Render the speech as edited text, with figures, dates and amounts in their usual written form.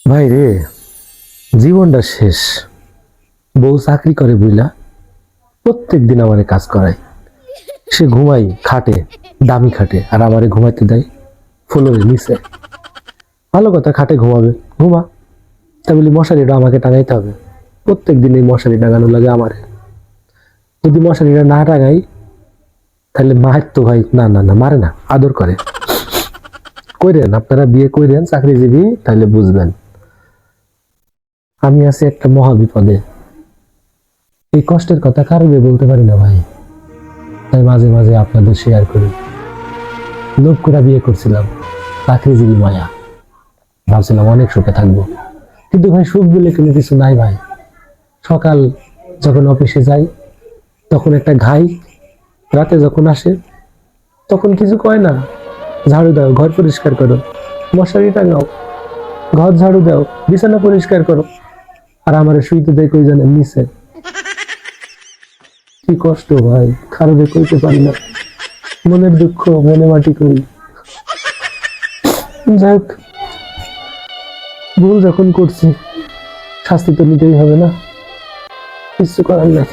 ভাই রে, জীবনটা শেষ। বউ চাকরি করে বুঝলা, প্রত্যেক দিন আমারে কাজ করায়। সে ঘুমাই খাটে, দামি খাটে, আর আমারে ঘুমাইতে দেয় ফ্লোরে নিচে। ভালো কথা, খাটে ঘুমাবে, ঘুমা। তা বলি মশারিটা আমাকে টাঙাইতে হবে। প্রত্যেক দিন এই মশারি টাঙানো লাগে আমারে। যদি মশারিটা না টাঙাই তাহলে মায়ের তো ভাই, না না না, মারে না, আদর করে। কইরেন, আপনারা বিয়ে কইরেন চাকরিজীবী, তাহলে বুঝবেন। আমি আছি একটা মহা বিপদে। এই কষ্টের কথা কারো বলতে পারি না ভাই, তাই মাঝে মাঝে আপনাদের শেয়ার করি। লোভ করে বিয়ে করছিলাম, চাকরিজীবী মায়া, ভাবছিলাম অনেক সুখে থাকবো। কিন্তু ভাই সুখ বলে কোনো কিছু নাই ভাই। সকাল যখন অফিসে যাই তখন একটা ঘাই, রাতে যখন আসে তখন কিছু কয় না। ঝাড়ু দাও, ঘর পরিষ্কার করো, মশারি টাঙাও, ঘর ঝাড়ু দাও, বিছানা পরিষ্কার করো, আর আমার শুইতে দেয় কই জানেন, নিচে। কি কষ্ট ভাই, কারোরে কইতে পারি না। মনের দুঃখ মনে মাটি করি। যাই হোক, ভুল যখন করছি শাস্তি তো নিতেই হবে না, কিছু করার নাই।